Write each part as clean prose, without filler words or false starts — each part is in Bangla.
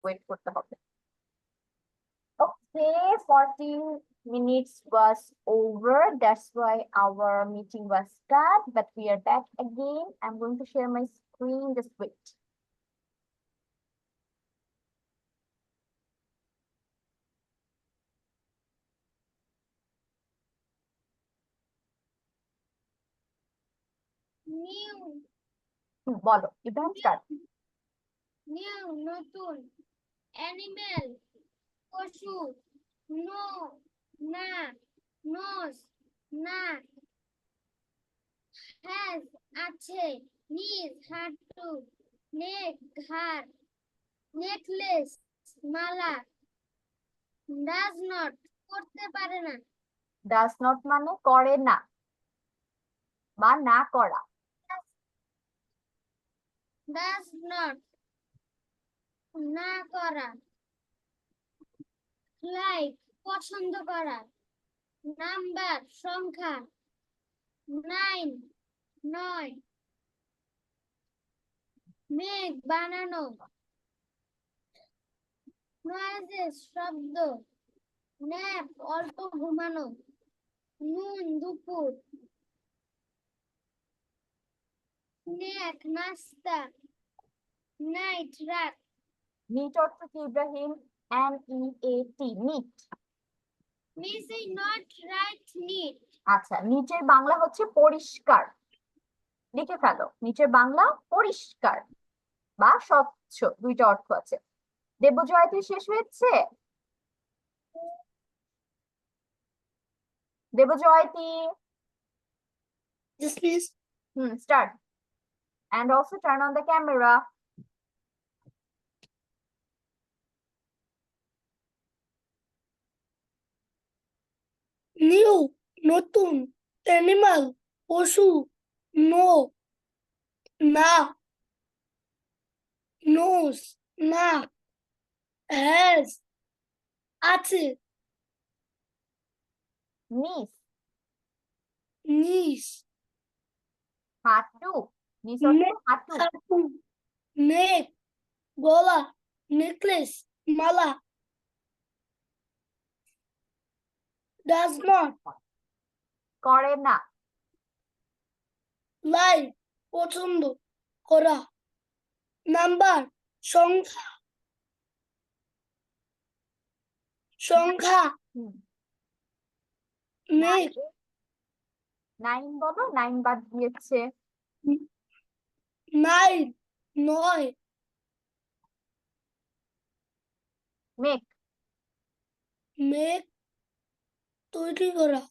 ওয়েট করতে হবে। Okay, 14 minutes was over. That's why our meeting was cut, but we are back again. I'm going to share my screen. Just wait. বলো, ইব্রাহিম স্টার্ট। নিউ নতুন, অ্যানিমেল পশু, নো না, নোজ না, হ্যাজ আছে, নিজ হাঁটু, নেক ঘাড়, নেকলেস মালা, ডাজ নট করতে পারে না, ডাজ নট মানে করে না বা না করা। ডাজ নট না করা, লাইক পছন্দ করা, নাম্বার সংখ্যা, নাইন নয়, মেঘ বানানো, নয়েজেস শব্দ, ন্যাপ অল্প ঘুমানো, নুন দুপুর, স্ন্যাক নাস্তা, নাইট রাত, নিট অর্থ কি Ibrahim? NEAT, neat. Miss is not right neat, আচ্ছা, নিচের বাংলা হচ্ছে পরিষ্কার। লিখে ফেলো, নিচের বাংলা পরিষ্কার বা স্বচ্ছ, দুইটা অর্থ আছে। দেবজয়তী শেষ হয়েছে? দেবজয়তী, Yes, please. start. And also turn on the camera. New নতুন, অ্যানিমাল পশু, নো না, নোজ না, হ্যাজ আছে, নিস, নিস হাঁটু, নিস অর্থ হাঁটু। হাঁটু, নেক গলা, নেকলেস মালা, ডাজ নট করে না, লাইক পছন্দ করা, নাম্বার সংখ্যা, সংখ্যা, মেঘ 9 বলো, 9 বাদ দিয়েছে। নাইন নয়, মেক, মেঘ তৈরি করা,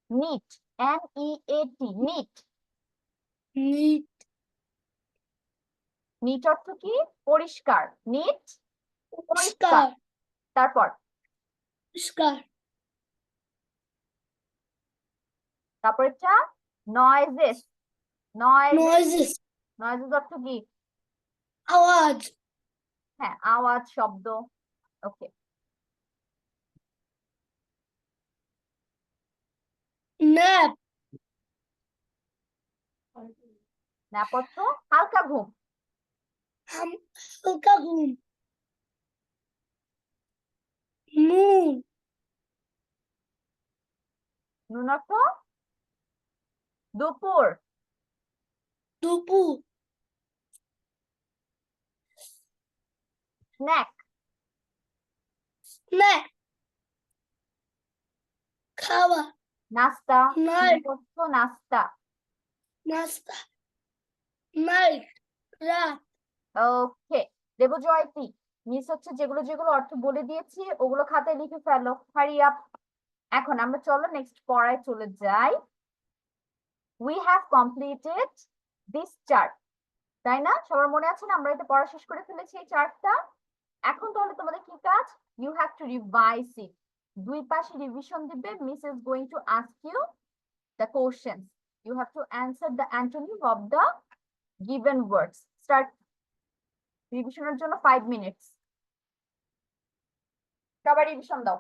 neat, NEAT, neat. Neat neat অর্থ কি? পরিষ্কার। নিট পরিষ্কার। পরিষ্কার, তারপর পরিষ্কার, তারপরটা নয়েজেস, নয়েজেস, নয়েজেস নয়েজেস অর্থ কি? আওয়াজ, হ্যাঁ, আওয়াজ, শব্দ। ওকে, ন্যাপ ন্যাপ অর্থ হালকা ঘুম। হালকা ঘুম, নুন নুন অর্থ দুপুর। দুপুর, স্ন্যাক, স্ন্যাক খাওয়া, নাস্তা, নাইট অর্থ নাস্তা। নাস্তা, নাইট রাত, ওকে, দেবজয়তী, মিস হচ্ছে যেগুলো যেগুলো অর্থ বলে দিয়েছি ওগুলো খাতায় লিখে ফেলো, হারি আপ। এখন আমরা চলো নেক্সট পড়ায় চলে যাই। We have completed this chart, তাই না? সবার মনে আছে না আমরা এটা পড়া শেষ করে ফেলেছি এই চার্টটা? এখন তাহলে তোমাদের কি কাজ? You have to revise it. দুই পাশে রিভিশন দিবে। Miss is going to ask you the question, you have to answer the antonym of the given words. Start. রিভিশনের জন্য 5 মিনিটস। সবাই রিভিশন দাও।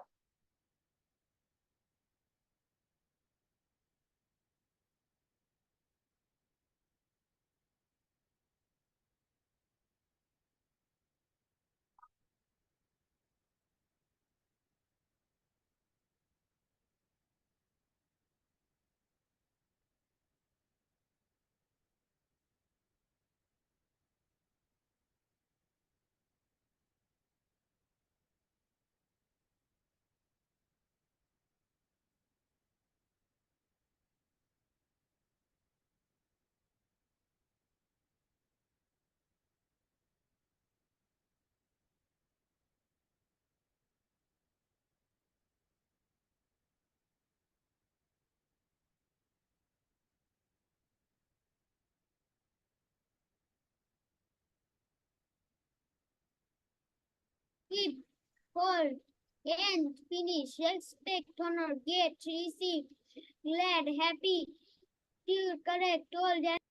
keep, hold, end, finish, respect, honor, get, receive, glad, happy, till, correct, told, and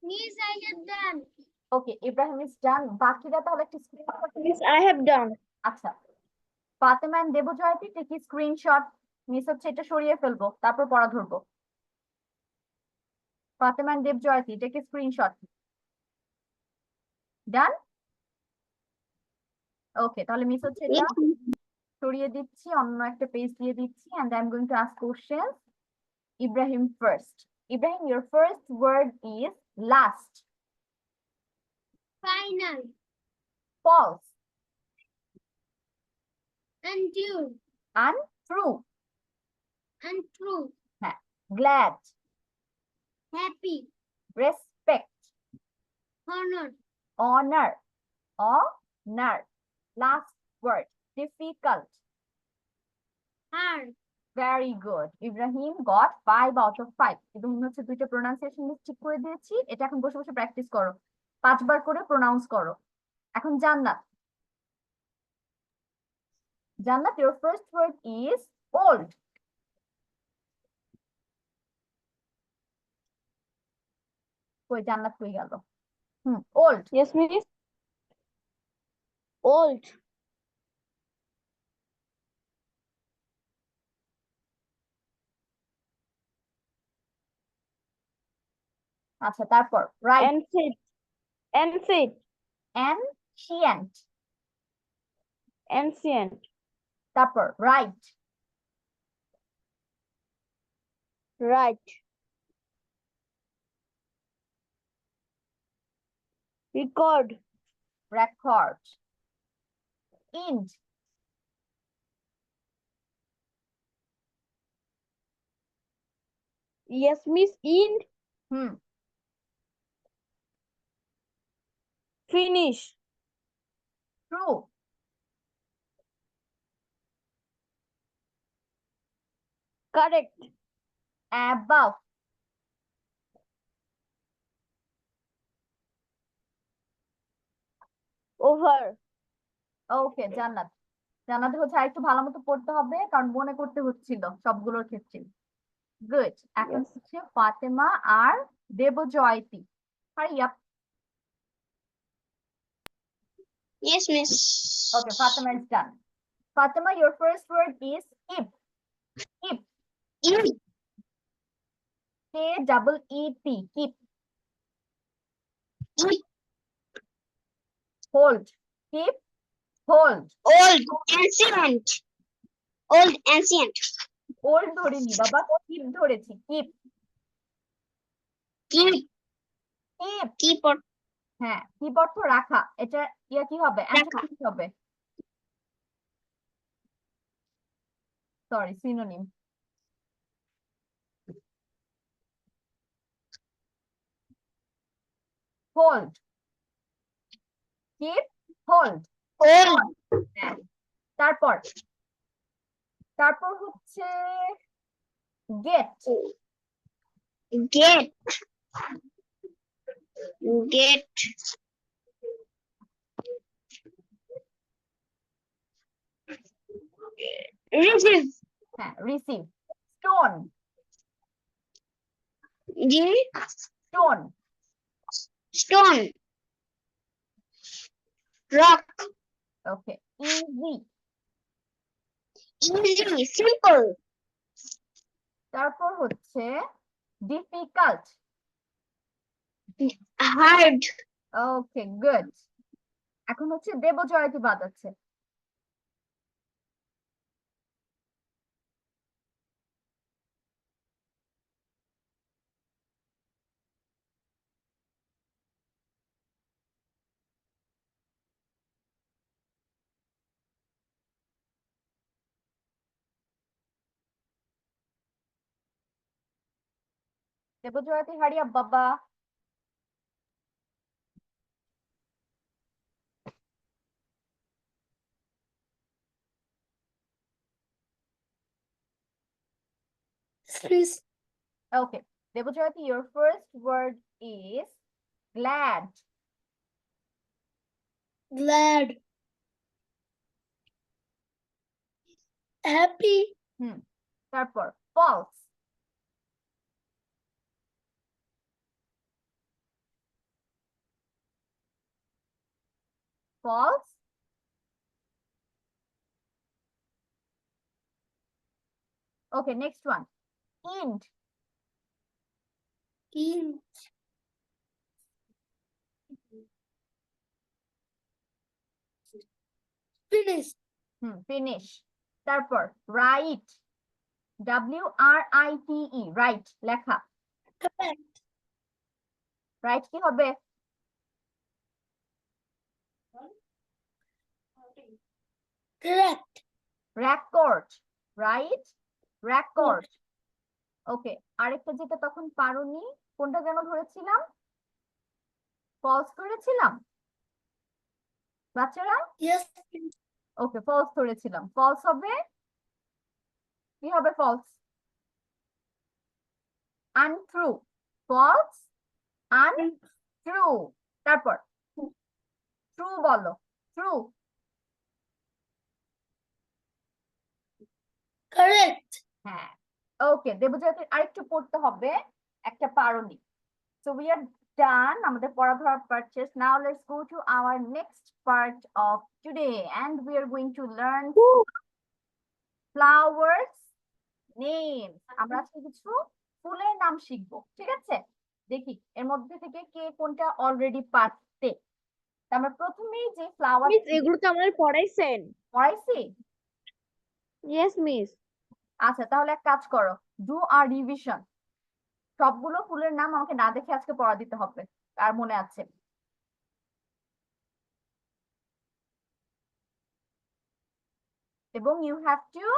Miss, I have done. Okay, Ibrahim is done. বাকিরা তাহলে একটি Miss, I have done. আচ্ছা, Fatema and Debjyoti take screenshot. Miss হচ্ছে এটা সরিয়ে ফেলবো, তারপর পড়া ধরবো। Fatema and Debjyoti take screenshot. Done? Okay, তাহলে মিস হচ্ছে এটা সরিয়ে দিচ্ছি, অন্য একটা পেজ দিয়ে দিচ্ছি, and I'm going to ask questions. Ibrahim first. Ibrahim, your first word is last. Final, False. untrue, Untrue. untrue, Glad. happy, Respect. honor, Honor. Honor. Last word. Difficult. hard, Very good. Ibrahim got 5 out of 5. Ibrahim হচ্ছে দুইটা প্রোনাউন্সিয়েশন ঠিক করে দিয়েছি, এটা এখন বসে বসে প্র্যাকটিস করো, 5 বার করে প্রোনাউন্স করো। এখন জান্নাত। জান্নাত, your first word is old. কই জান্নাত কই গেল? old. Yes, Miss. Old. আচ্ছা, তারপর right. Ancient. Ancient. Ancient. Ancient. তারপর right. Right. Record. Record. End. Yes, Miss. End. Finish. True. Correct. Above. Over. ওকে, জান্নাত। জান্নাত হচ্ছে আরেকটু ভালো মতো পড়তে হবে, কারণ মনে করতে হচ্ছিল সবগুলোর ক্ষেত্রে। গুড। এখন Yes. হচ্ছে ফাতেমা আর দেবজয়তি। Hurry up. yes, miss. Okay, Fatima is done. Fatima, your first word is if. If. If, K-double-E-T. Keep. if, Hold. Keep. Hold. old, ancient, old, ancient, Old ধরিনি বাবা, keep ধরেছি। Keep. keep, Keep. keep, or হ্যাঁ, keep অর্থ রাখা। এটা ইয়া কি হবে? Answer রাখা। কি হবে? Sorry, synonym. hold. Keep, hold. Hold. হ্যাঁ। তারপর তারপর হচ্ছে get. Get. Get. Receive. হ্যাঁ, receive. Stone. G. Stone. Stone. Rock. Okay. Easy. Easy. Simple. তারপর হচ্ছে difficult. Hard. Okay, good. এখন হচ্ছে দেবজয়তী বাদ আছে। দেবজয়তী, hurry up, বাবা। Please. Okay. Debojyoti, your first word is glad. Glad. Happy. তারপর false. False. Okay, next one. End. In. Finish. Finish. তারপর write. WRITE. Write, লেখা। Correct. Write কি হবে? Correct. Record. Right? Record. Okay, আরেকটা যেটা তখন পারোনি, কোনটা যেন ধরেছিলাম? False ধরেছিলাম বাচ্চারা? Yes. ওকে, false ধরেছিলাম। False হবে, কি হবে false? Untrue. False, untrue. তারপর true বলো। True. Correct. হ্যাঁ। ওকে, দেবজ্যোতির আরেকটু পড়তে হবে, একটা পারোনি। So we are done আমাদের পড়া ধরার purchase. Now let's go to our next part of today and we are going to learn flowers names. আমরা আজকে কিছু ফুলের নাম শিখবো, ঠিক আছে? দেখি এর মধ্যে থেকে কে কোনটা অলরেডি পারতে। আমরা প্রথমেই যে ফ্লাওয়ার মিস এগুলো তো আমাদের পড়াইছেন। পড়াইছি। Yes miss. আচ্ছা, তাহলে এক কাজ করো, ডু আর রিভিশন। সবগুলো ফুলের নাম আমাকে না দেখে আজকে পড়া দিতে হবে, আর মনে আছে? এবং you have to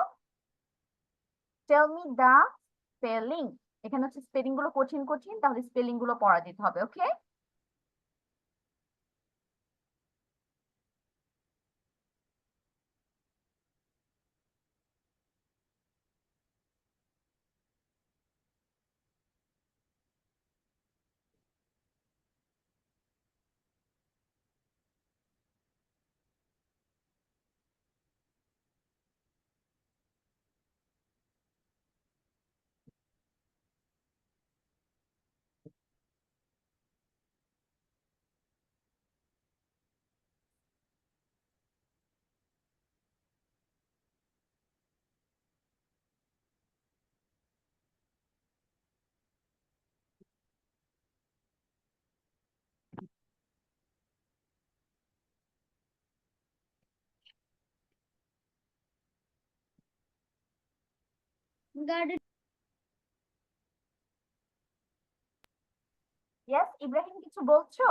tell me the spelling. এখানে হচ্ছে স্পেলিং গুলো কঠিন কঠিন, তাহলে স্পেলিং গুলো পড়া দিতে হবে, ওকে? Garden. ইয়েস, ইব্রাহিম কিছু বলছো?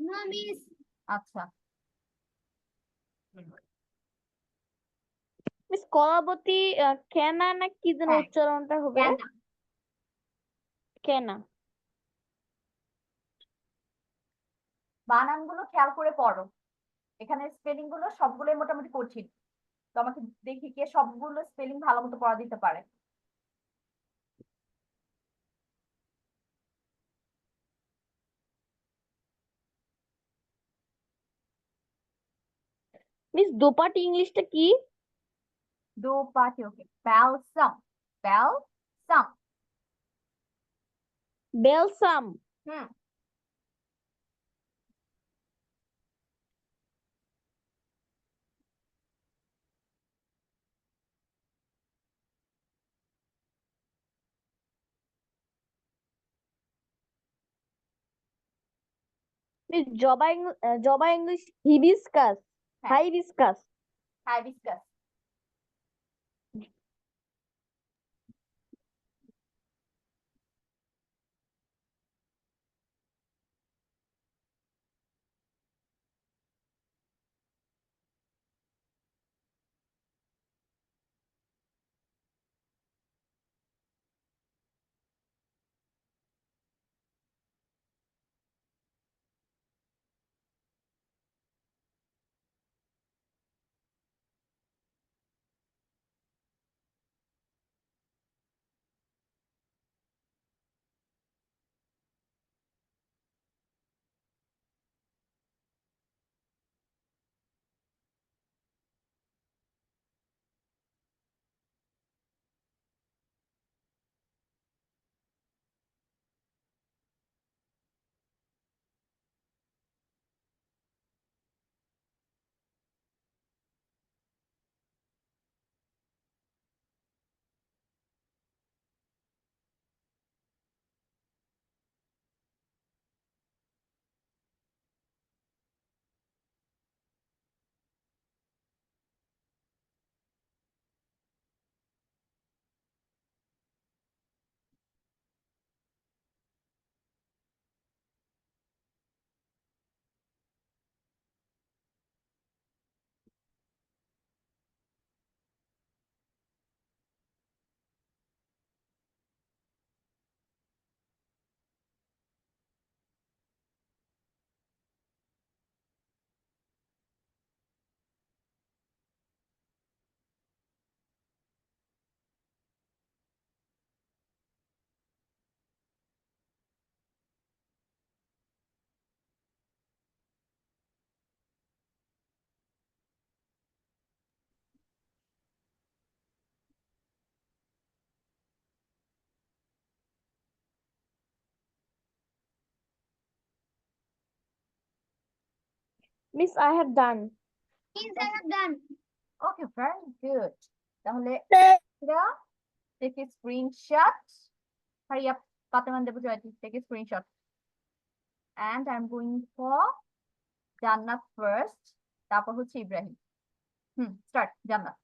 No, miss. আচ্ছা, মিস কলাবতী কেনা না কি যেন হ্যাঁ, উচ্চারণটা হবে? ক্যানা। কেনা। বানানগুলো খেয়াল করে পড়ো, এখানে স্পেলিং গুলো সবগুলোই মোটামুটি কঠিন, তো আমাকে দেখি কে সবগুলো স্পেলিং ভালো মতো পড়া দিতে পারে। মিস দোপাটি ইংলিশটা কি? দোপাটি, okay, balsam, balsam. Balsam. Hmm, Miss জবা ইংলিশ হিবিস্কাস, হ্যাঁ, hibiscus. Hibiscus. Miss I have done. Means I have done. Okay, very good. তাহলে take a screenshot. Hurry up, Fatima and Debujoyati, take a screenshot. And I'm going for Jannat first. তারপর হচ্ছে Ibrahim. Start Jannat.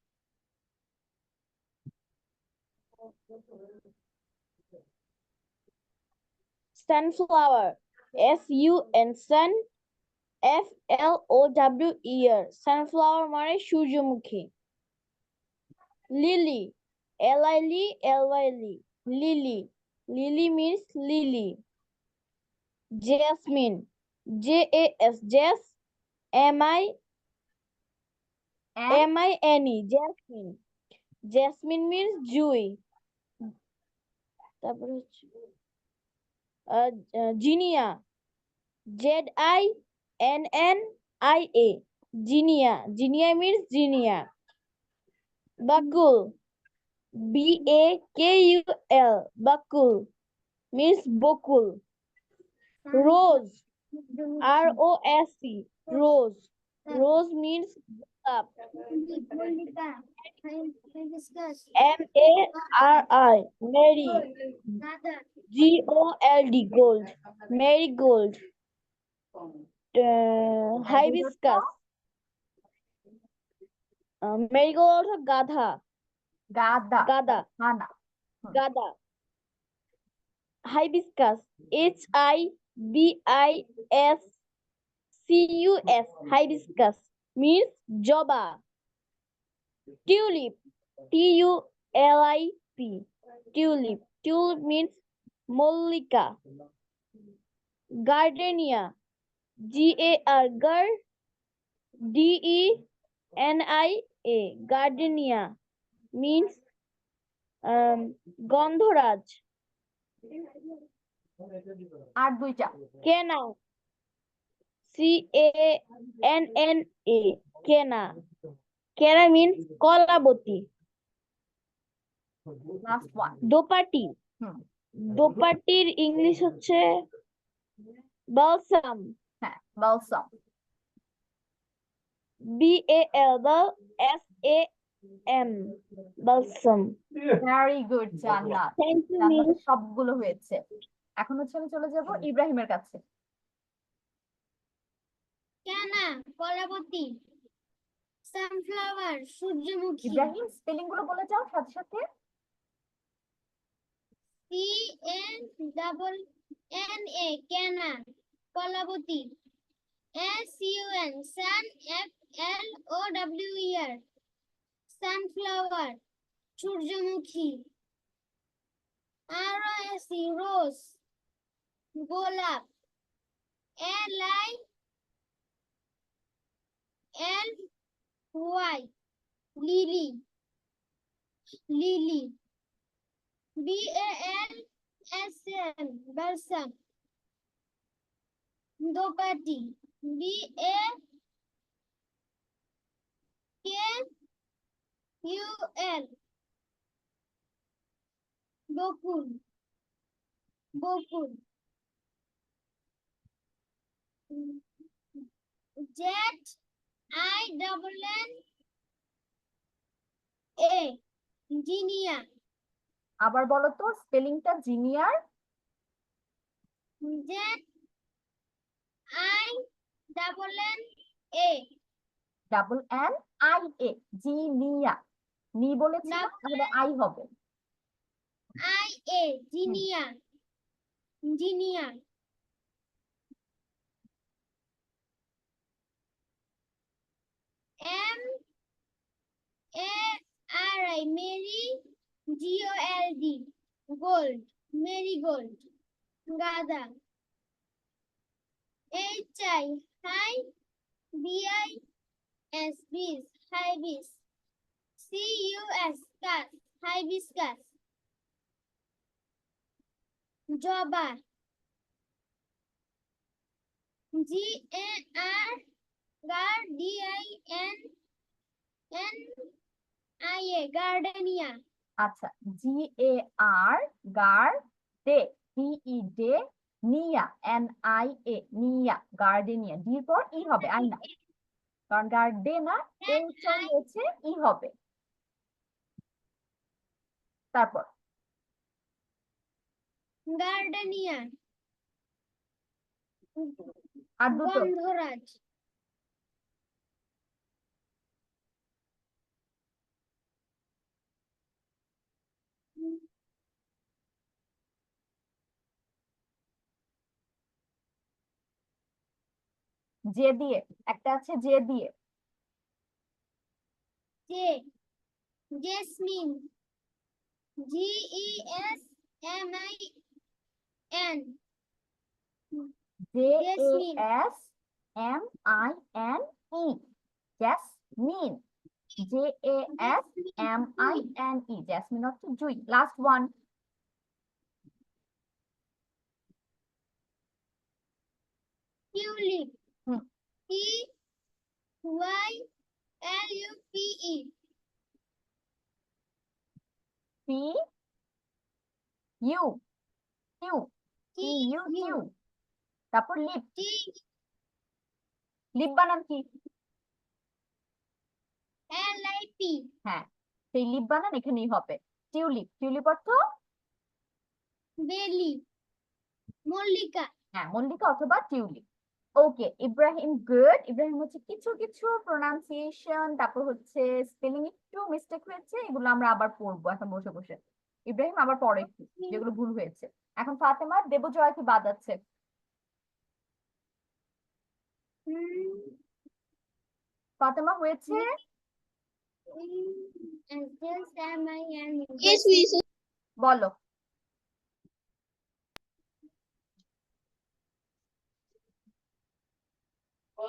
Sunflower, SUN, sun, FLOW, ইয়ার। সানফ্লাওয়ার মানে সূর্যমুখী। Lily, LILY, lily, lily means lily. Jasmine, JAS, জেস, MINE, জেসমিন। জেসমিন মিন্স জুই। তারপর হচ্ছে zinnia, ZINNIA, zinnia. Zinnia means zinnia. বাকুল, BAKUL, বাকুল মিন্স বকুল। Rose, ROSE, rose. Rose means গোলাপ। Monica, I discuss. MARI, মেরি। Mother. GOLD, gold, marigold. Hibiscus, marigold অর্থ গাধা। গাদা, গাদা, হানা। গাদা। হাইবিস্কাস, HIBISCUS, হাইবিস্কাস means জবা। Tulip, TULIP, tulip. Tulip means Mollika. Gardenia. G-A-R. D-E-N-I-A. Gardenia means গন্ধরাজ. আর দুইটা। Kenna. C-A-N-N-A. Kenna. Kenna means কলাবতী. Last one. দোপাটি. হুম, দোপাটির ইংলিশ হচ্ছে balsam. হ্যাঁ, balsam. B-A-L-S-A-M. balsam. Very good Jannat. Thank you, জান্নাতের Miss. সবগুলো হয়েছে। এখন হচ্ছে আমি চলে যাব ইব্রাহিমের কাছে। Canna, কলাবতী, সানফ্লাওয়ার, সূর্যমুখী, ইব্রাহিম স্পেলিং গুলো বলে যাও সাথে সাথে। C-N-double-N-A, Canna, Kalabati, S-U-N, sun, F-L-O-W-E-R, sunflower, সূর্যমুখী, R-O-S-E, রোজ, গোলাপ, L-I-L-Y, lily, lily, B-A-L-S-M, balsam, দোপাটি, B-A-K-U-L, বকুল, বকুল, Z-I-double-N-A, জিনিয়া, আবার বলো তো স্পেলিংটা জিনিয়ার। Z-I-double-N-A, double N I A, zinnia. নি বলেছি না, তাহলে আই হবে। I-A, zinnia, zinnia, M-A-R-I, mari, G-O-L-D, gold, marigold, গাঁদা, H-I, হাই, B-I-S, বিস, হাইবিস, C-U-S, কাস, হাইবিসকাস, জবা, G-A-R, G-A-R-D-I-N-N-I-A, গার্ডেনিয়া, আচ্ছা, জি এ আর গার ডে, ডি ই ডে, নিয়া এন আই এ, নিয়া, গার্ডেনিয়া। ডির পর ই হবে, আই না, কারণ গার্ডে না, এ উচ্চারণ হয়েছে, ই হবে। তারপর গার্ডেনিয়া, আর দুটো। গন্ধরাজ, জে দিয়ে, একটা আছে জে দিয়ে। J, jasmine, G-E-S-M-I-N, J A jasmine, S M I N E, jasmine. J A S M I N E, jasmine হচ্ছে জুই। Last one. Tulip, hmm, T-Y-L-U-P-E, P U, tu, P U tu. তারপর লিপ, T, লিপ বানান কি? L-I-P, হ্যাঁ, সেই লিপ বানান এখানেই হবে। টিউলিপ, টিউলিপ অর্থ বেলি, মল্লিকা, হ্যাঁ মল্লিকা অথবা টিউলিপ। ওকে ইব্রাহিম, গুড। ইব্রাহিম হচ্ছে কিছু কিছু প্রোনাউন্সিয়েশন, তারপর হচ্ছে স্পেলিং একটু মিস্টেক হয়েছে, এগুলো আমরা আবার পড়বো এখন বসে বসে। ইব্রাহিম আবার পড়ো একটু যেগুলো ভুল হয়েছে। এখন ফাতেমা, দেবজয় কি বাদ আছে? ফাতেমা হয়েছে? S-M-I-N, Yes, Miss. বলো।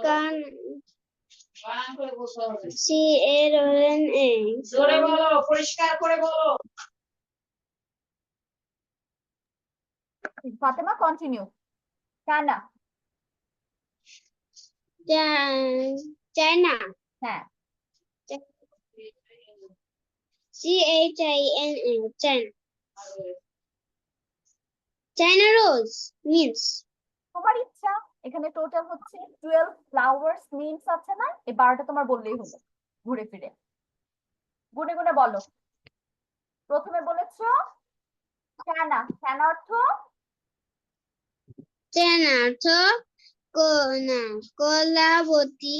can C-A-N-A. জোরে বলো, পরিষ্কার করে বলো। ফাতেমা কন্টিনিউ। কানা। China. হ্যাঁ, C-H-I-N-A. China. China rose means তোমার ইচ্ছা। এখানে টোটাল হচ্ছে 12 ফ্লাওয়ার্স নেমস আছে না, এই 12টা তোমার বললেই হলো ঘুরে ফিরে। গুনে গুনে বলো। প্রথমে বলেছো কানা। কানা অর্থ China অর্থ কলাবতী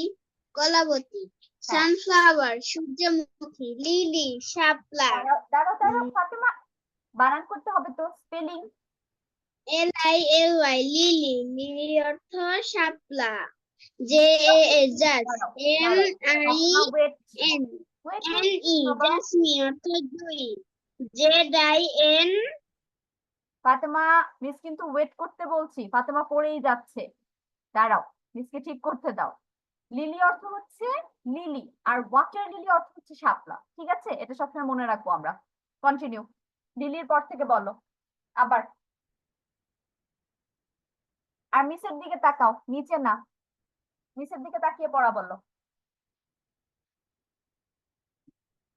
কলাবতী হ্যাঁ। সানফ্লাওয়ার সূর্যমুখী লিলি শাপলা দাঁড়াও দাঁড়াও দাঁড়াও ফাতেমা, বানান করতে হবে তো, স্পেলিং। Lily লিলি লিলি অর্থ শাপলা JAS দাঁড়াও দাঁড়াও Fatema, wait MIN wait NE jasmine অর্থ জুই ZIN ফাতেমা, মিস কিন্তু ওয়েট করতে বলছি, ফাতেমা পড়েই যাচ্ছে। দাঁড়াও, মিসকে ঠিক করতে দাও। লিলি অর্থ হচ্ছে লিলি, আর ওয়াটার লিলি অর্থ হচ্ছে শাপলা, ঠিক আছে? এটা সবসময় মনে রাখবো আমরা। কন্টিনিউ। লিলির পর থেকে বলো আবার। আর মিসের দিকে তাকাও, নিচে না, মিসের দিকে তাকিয়ে পড়া বলো।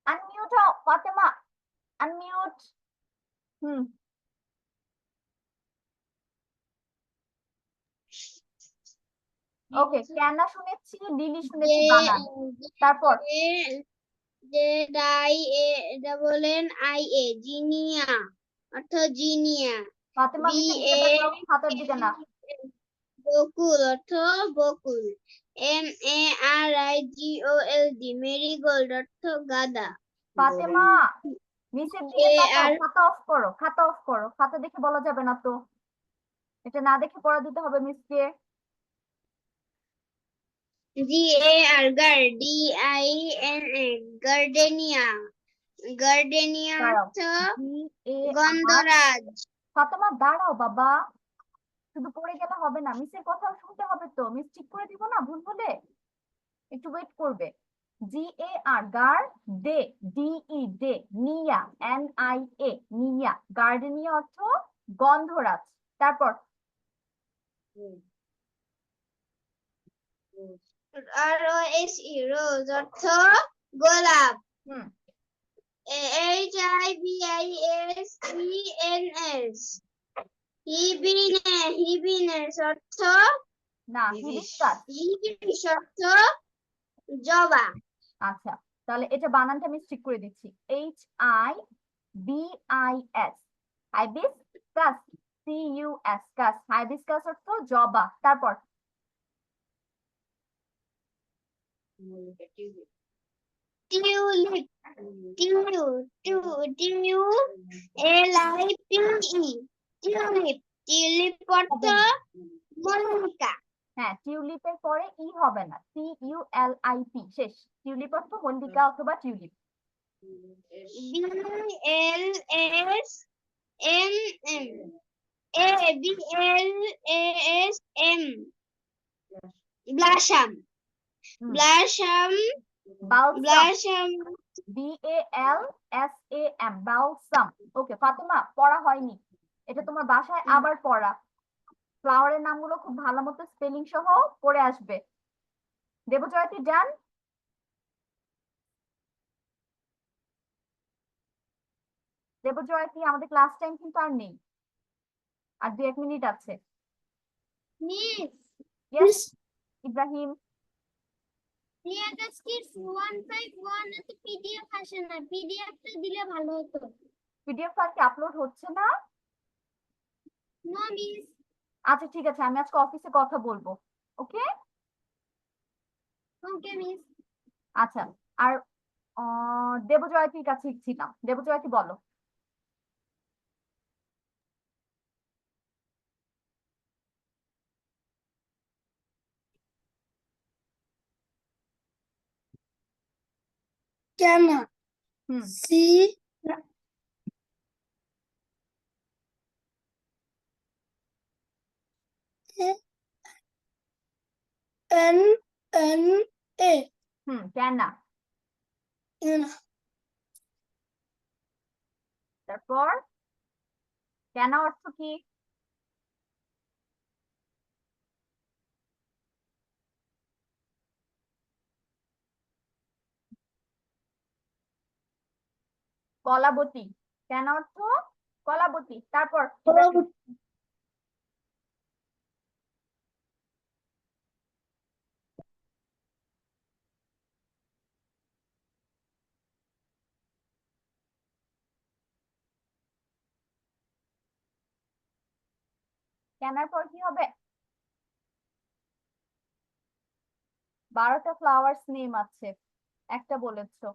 আনমিউট হও ফাতেমা, আনমিউট। হুম, ওকে। ক্যানা শুনেছি, লিলি শুনেছি, বানান। তারপর এটা বলেন IA জিনিয়া অর্থ জিনিয়া ফাতেমা মিসের দিকে তাকাও, হাতের দিকে না। বকুল অর্থ বকুল MARIGOLD মেরিগোল্ড অর্থ গাদা ফাতেমা মিসের দিকে তাকাও, খাতা অফ করো, খাতা অফ করো, খাতা দেখে বলা যাবে না তো, এটা না দেখে পড়া দিতে হবে মিসকে। GAR GINA গার্ডেনিয়া গার্ডেনিয়া দাঁড়াও, অর্থ GAR গন্ধরাজ ফাতেমা দাঁড়াও বাবা, শুধু পড়ে গেলে হবে না, মিসের কথাও শুনতে হবে তো, মিস ঠিক করে দিব না ভুল হলে, একটু ওয়েট করবে। GAR গার ডে DE ডে নিয়া NIA নিয়া গার্ডেনিয়া অর্থ গন্ধরাজ। তারপর ROSE রোজ অর্থ গোলাপ হুম, HIBISCENS হিবিনেস অর্থ না হিবিস্কাস। হিবিস অর্থ জবা আচ্ছা, তাহলে এটা বানানটা আমি ঠিক করে দিচ্ছি, HIBIS হাইবিস্কাস, CUS কাস, হাইবিস্কাস অর্থ জবা। তারপর টিউলিপ টিউলিপ টিউলিপ অর্থ মল্লিকা হ্যাঁ, টিউলিপের পরে ই হবে না, TULIP শেষ। টিউলিপ অর্থ মল্লিকা অথবা টিউলিপ। BLSM ব্লাসাম হুম, ব্লাসাম বালসাম, ব্লাসাম BALSAM বালসাম। ওকে ফাতেমা, পড়া হয়নি, এটা তোমার বাসায় আবার পড়া, ফ্লাওয়ারের নামগুলো খুব ভালো মতো স্পেলিং সহ পড়ে আসবে। দেবজয়তী ডান? দেবজয়তী, আমাদের ক্লাস টাইম কিন্তু আর নেই, আর 2-1 মিনিট আছে। Miss yes Ibrahim. Priyanka skits 151 এতে পিডিএফ আসে না পিডিএফটা দিলে ভালো হতো পিডিএফ ফাইল কি আপলোড হচ্ছে না? নো মিস আচ্ছা ঠিক আছে, আমি আজকে অফিসে কথা বলবো। ওকে ওকে মিস আচ্ছা। আর দেবজয়তীর কাছে ছিলাম, দেবজয়তী বলো। কেন হুম, সি N-N-A. ক্যানা। তারপর ক্যানা অর্থ কি? কলাবতী। ক্যানা অর্থ কলাবতী। তারপর ইব্রাহিম। ক্যানার পর কি হবে? 12টা ফ্লাওয়ার্স নেম আছে, একটা বলেছো।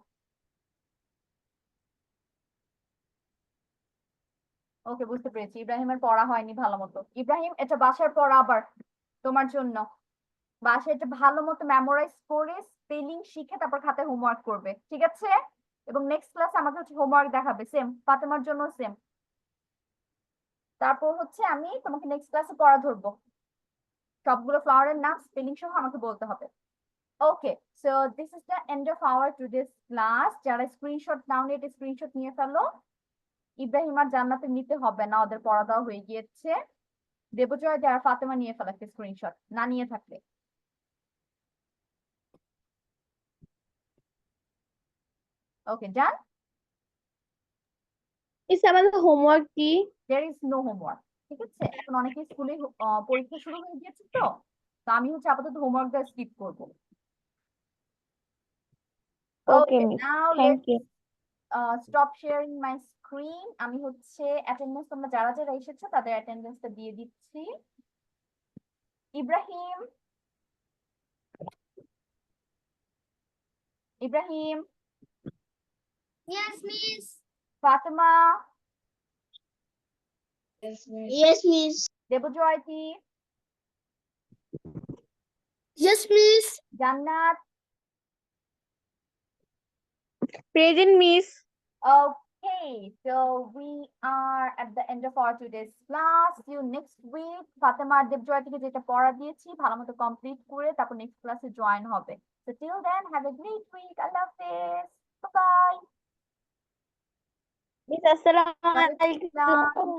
ওকে, বুঝতে পেরেছি। ইব্রাহিমের পড়া হয়নি ভালো মতো। ইব্রাহিম, এটা বাসার পড়া আবার তোমার জন্য। বাসায় এটা ভালো মতো মেমোরাইজ করে স্পেলিং শিখে তারপর খাতায় হোমওয়ার্ক করবে, ঠিক আছে? এবং নেক্সট ক্লাসে আমাকে হচ্ছে হোমওয়ার্ক দেখাবে, সেম ফাতেমার জন্য সেম। তারপর হচ্ছে আমি তোমাকে নেক্সট ক্লাসে পড়া ধরবো, সবগুলো ফ্লাওয়ারের নাম স্পেলিং সহ আমাকে বলতে হবে। Okay, so this is the end of our today's class. যারা স্ক্রিনশট নাও এটা স্ক্রিনশট নিয়ে ফেলো। ইব্রাহিম আর জান্নাতের নিতে হবে না, ওদের পড়া দেওয়া হয়ে গিয়েছে। দেবজয় যারা ফাতেমা নিয়ে ফেলা একটা স্ক্রিনশট না নিয়ে থাকলে। ওকে, ডান। মিস আমাদের হোমওয়ার্ক কি? দেয়ার ইজ নো হোমওয়ার্ক, ঠিক আছে? এখন অনেকে স্কুলে পরীক্ষা শুরু হয়ে গিয়েছে, তো আমি হচ্ছে আপাতত হোমওয়ার্কটা স্কিপ করব। Okay okay, miss, now thank let's you. Stop sharing my screen. আমি হচ্ছে অ্যাটেন্ডেন্স, তোমরা যারা যারা এসেছো তাদের অ্যাটেন্ডেন্সটা দিয়ে দিচ্ছি। Ibrahim, Ibrahim, Yes, miss. Fatema, Yes, miss. দেবজয়তি, Yes, miss. জান্নাত। Present miss. Okay, so we are at the end of our today's class. See you next week. Fatema আর দেবজয় থেকে যেটা পড়া দিয়েছি ভালো মতো কমপ্লিট করে তারপর নেক্সট ক্লাসে জয়েন হবে। So till then, have a great week. আল্লাহ হাফেজ। Bye bye. মিস আসসালামু ওয়ালাইকুম আসসালাম। আলাইকুম।